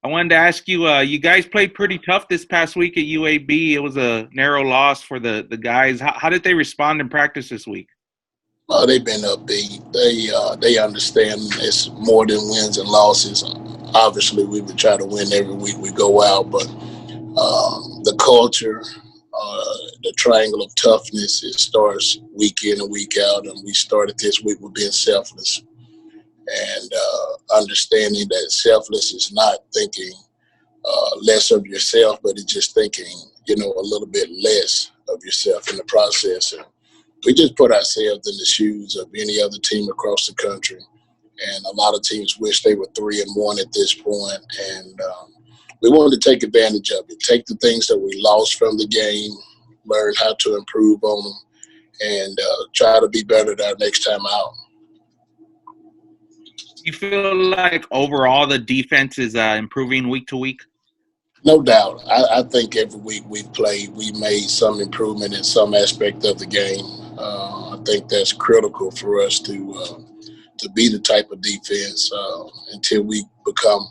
I wanted to ask you, you guys played pretty tough this past week at UAB. It was a narrow loss for the guys. How did they respond in practice this week? Well, they've been upbeat. They understand it's more than wins and losses. Obviously, we would try to win every week we go out, but the culture, the triangle of toughness, it starts week in and week out, and we started this week with being selfless and understanding that selfless is not thinking less of yourself, but it's just thinking, a little bit less of yourself in the process. And we just put ourselves in the shoes of any other team across the country. And a lot of teams wish they were 3-1 at this point. And we wanted to take advantage of it, take the things that we lost from the game, learn how to improve on them, and try to be better our next time out. You feel like overall the defense is improving week to week? No doubt. I think every week we've played, we made some improvement in some aspect of the game. I think that's critical for us to be the type of defense until we become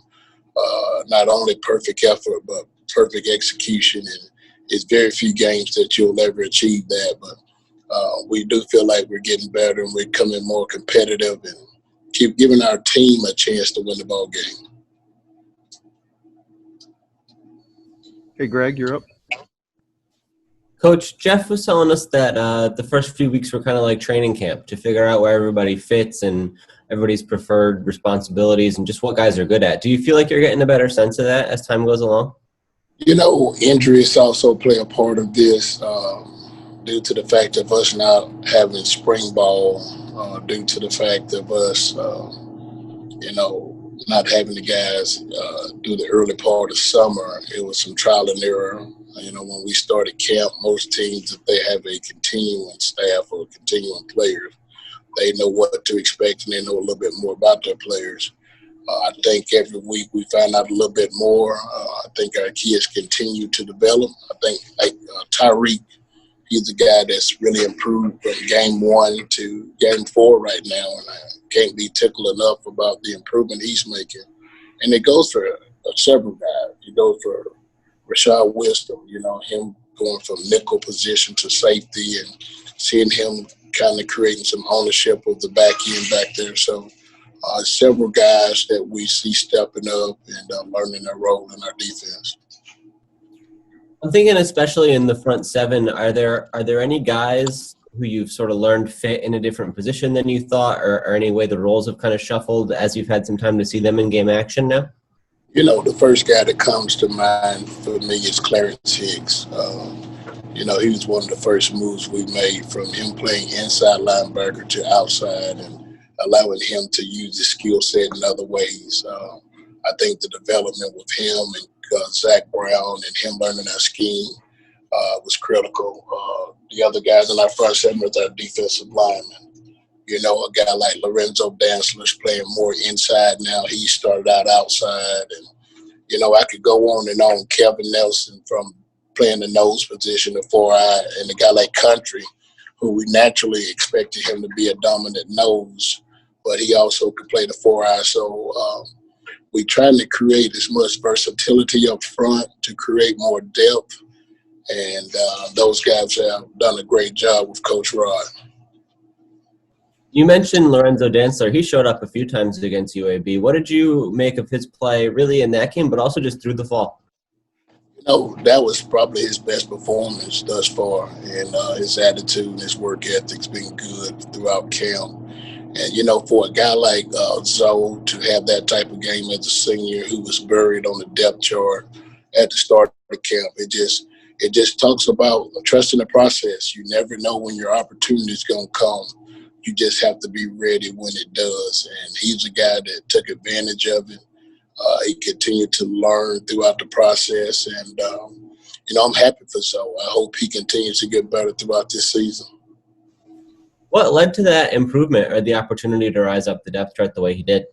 not only perfect effort but perfect execution. And it's very few games that you'll ever achieve that. But we do feel like we're getting better and we're becoming more competitive and keep giving our team a chance to win the ball game. Hey, Greg, you're up. Coach, Jeff was telling us that the first few weeks were kind of like training camp to figure out where everybody fits and everybody's preferred responsibilities and just what guys are good at. Do you feel like you're getting a better sense of that as time goes along? Injuries also play a part of this due to the fact of us not having spring ball, due to the fact of us, not having the guys do the early part of summer. It was some trial and error. When we started camp, most teams, if they have a continuing staff or continuing players, they know what to expect and they know a little bit more about their players. I think every week we find out a little bit more. I think our kids continue to develop. I think Tyreek, he's a guy that's really improved from game 1 to game 4 right now, and I can't be tickled enough about the improvement he's making. And it goes for several guys. It goes for Rashad Wisdom, him going from nickel position to safety and seeing him kind of creating some ownership of the back end back there. So several guys that we see stepping up and learning their role in our defense. I'm thinking especially in the front seven, are there any guys who you've sort of learned fit in a different position than you thought, or any way the roles have kind of shuffled as you've had some time to see them in game action now? The first guy that comes to mind for me is Clarence Hicks. He was one of the first moves we made from him playing inside linebacker to outside and allowing him to use his skill set in other ways. I think the development with him and Zach Brown and him learning our scheme was critical. The other guys in our front seven was our defensive linemen. A guy like Lorenzo Dantzler's playing more inside now. He started out outside. And, I could go on and on. Kevin Nelson from playing the nose position, the 4-eye, and a guy like Country, who we naturally expected him to be a dominant nose, but he also could play the 4-eye. So we're trying to create as much versatility up front to create more depth. And those guys have done a great job with Coach Rod. You mentioned Lorenzo Dantzler. He showed up a few times against UAB. What did you make of his play really in that game, but also just through the fall? That was probably his best performance thus far. And his attitude and his work ethic's been good throughout camp. And, for a guy like Zoe to have that type of game as a senior who was buried on the depth chart at the start of camp, it just talks about trusting the process. You never know when your opportunity is going to come. You just have to be ready when it does. And he's a guy that took advantage of it. He continued to learn throughout the process. And, I'm happy for Zoe. I hope he continues to get better throughout this season. What led to that improvement or the opportunity to rise up the depth chart the way he did?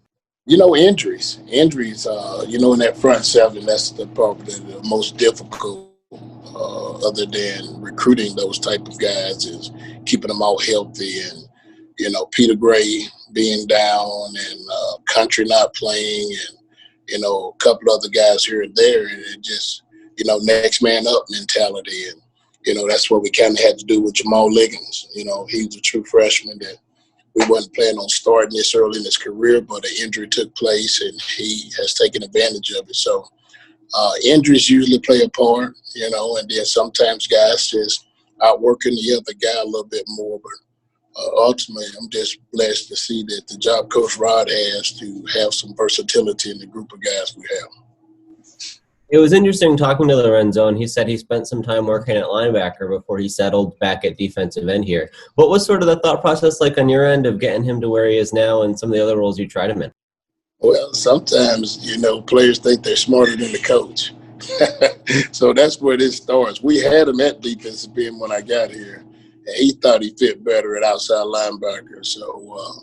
Injuries. In that front seven, that's probably the most difficult, other than recruiting those type of guys, is keeping them all healthy. And, Peter Gray being down and Country not playing and, a couple other guys here and there, and it just, next man up mentality. And, that's what we kind of had to do with Jamal Liggins. He was a true freshman that we wasn't planning on starting this early in his career, but an injury took place, and he has taken advantage of it. So injuries usually play a part, and then sometimes guys just outworking the other guy a little bit more. But ultimately, I'm just blessed to see that the job Coach Rod has to have some versatility in the group of guys we have. It was interesting talking to Lorenzo, and he said he spent some time working at linebacker before he settled back at defensive end here. What was sort of the thought process like on your end of getting him to where he is now and some of the other roles you tried him in? Well, sometimes, players think they're smarter than the coach. So that's where this starts. We had him at defensive end when I got here, and he thought he fit better at outside linebacker. So,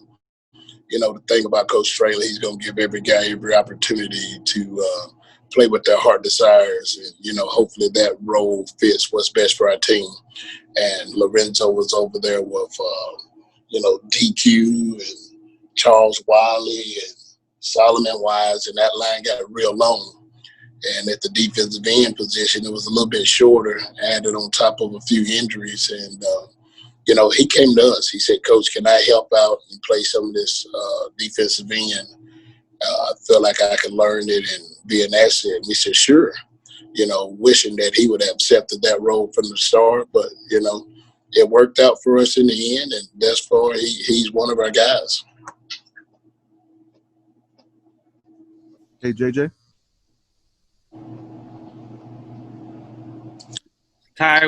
the thing about Coach Traylor, he's going to give every guy every opportunity to play what their heart desires. And, hopefully that role fits what's best for our team. And Lorenzo was over there with, DQ and Charles Wiley and Solomon Wise, and that line got real long. And at the defensive end position, it was a little bit shorter, added on top of a few injuries. And, he came to us. He said, Coach, can I help out and play some of this defensive end? I feel like I can learn it and be an asset. And we said, sure, wishing that he would have accepted that role from the start. But, it worked out for us in the end, and thus far he's one of our guys. Hey, JJ. Ty,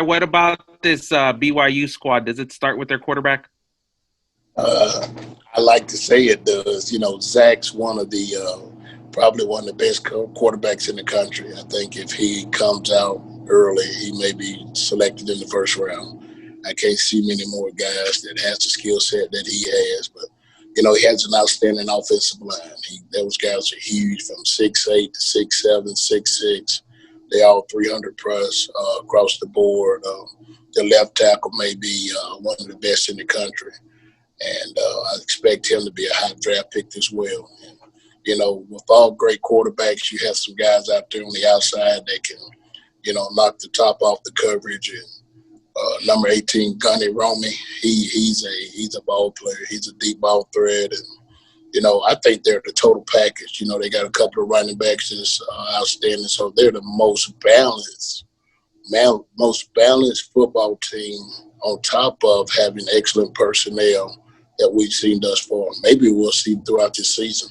what about this BYU squad? Does it start with their quarterback? I like to say it does. Zach's one of the probably one of the best quarterbacks in the country. I think if he comes out early, he may be selected in the first round. I can't see many more guys that has the skill set that he has, but he has an outstanding offensive line. Those guys are huge, from 6'8" to 6'7", 6'6". They all 300 plus across the board. The left tackle may be one of the best in the country. And I expect him to be a high draft pick as well. And, with all great quarterbacks, you have some guys out there on the outside that can, knock the top off the coverage. And number 18, Gunny Romy, he's a ball player. He's a deep ball threat. And, I think they're the total package. They got a couple of running backs that's outstanding. So they're the most balanced football team on top of having excellent personnel that we've seen thus far. Maybe we'll see throughout this season.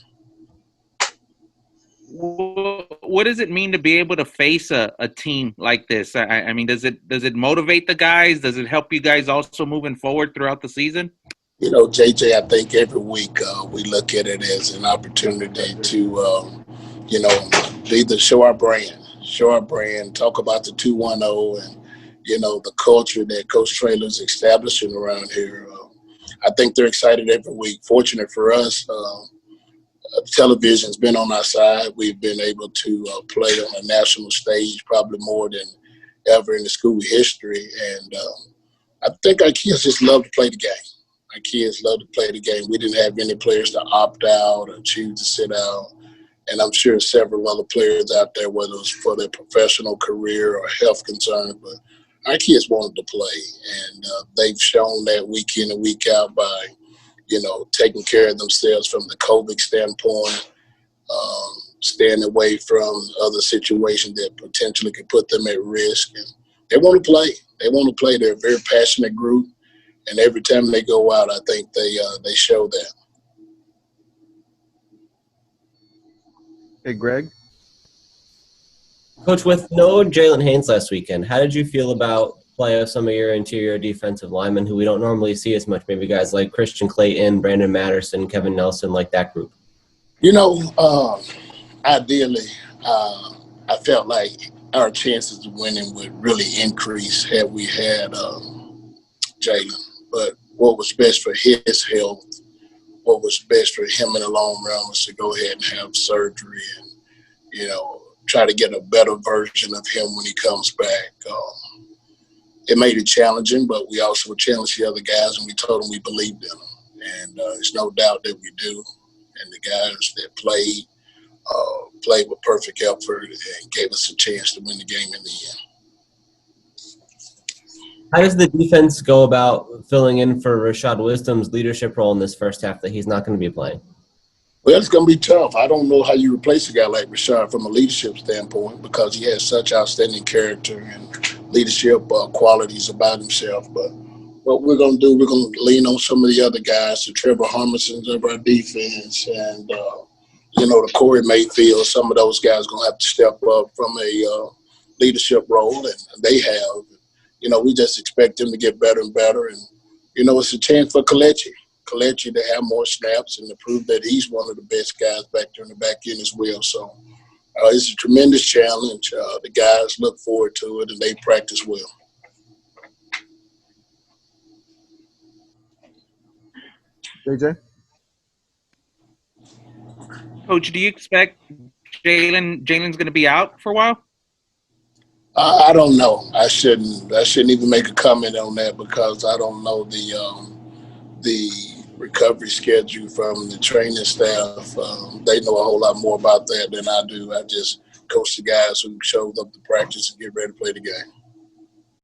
What does it mean to be able to face a team like this? I mean, does it motivate the guys? Does it help you guys also moving forward throughout the season? JJ, I think every week we look at it as an opportunity to, either show our brand, talk about the 210 and, the culture that Coach Traylor's establishing around here. I think they're excited every week. Fortunate for us, television's been on our side. We've been able to play on a national stage probably more than ever in the school history. And I think our kids just love to play the game. Our kids love to play the game. We didn't have any players to opt out or choose to sit out. And I'm sure several other players out there, whether it's for their professional career or health concerns, but our kids wanted to play. And they've shown that week in and week out by, taking care of themselves from the COVID standpoint, staying away from other situations that potentially could put them at risk. And they want to play. They're a very passionate group. And every time they go out, I think they show that. Hey, Greg. Coach, with no Jalen Haynes last weekend, how did you feel about play of some of your interior defensive linemen who we don't normally see as much, maybe guys like Christian Clayton, Brandon Matterson, Kevin Nelson, like that group? Ideally, I felt like our chances of winning would really increase had we had Jalen. But what was best for his health, what was best for him in the long run was to go ahead and have surgery and, try to get a better version of him when he comes back. It made it challenging, but we also challenged the other guys, and we told them we believed in them. And there's no doubt that we do. And the guys that played, played with perfect effort and gave us a chance to win the game in the end. How does the defense go about filling in for Rashad Wisdom's leadership role in this first half that he's not going to be playing? Well, it's going to be tough. I don't know how you replace a guy like Rashad from a leadership standpoint because he has such outstanding character and leadership qualities about himself. But what we're going to do, we're going to lean on some of the other guys, the Trevor Harmisons of our defense and, the Corey Mayfield. Some of those guys are going to have to step up from a leadership role, and they have. We just expect them to get better and better. And, it's a chance for Kelechi to have more snaps and to prove that he's one of the best guys back there in the back end as well. So it's a tremendous challenge. The guys look forward to it, and they practice well. JJ? Coach, do you expect Jalen's going to be out for a while? I don't know. I shouldn't even make a comment on that because I don't know the recovery schedule from the training staff. They know a whole lot more about that than I do. I just coach the guys who showed up to practice and get ready to play the game.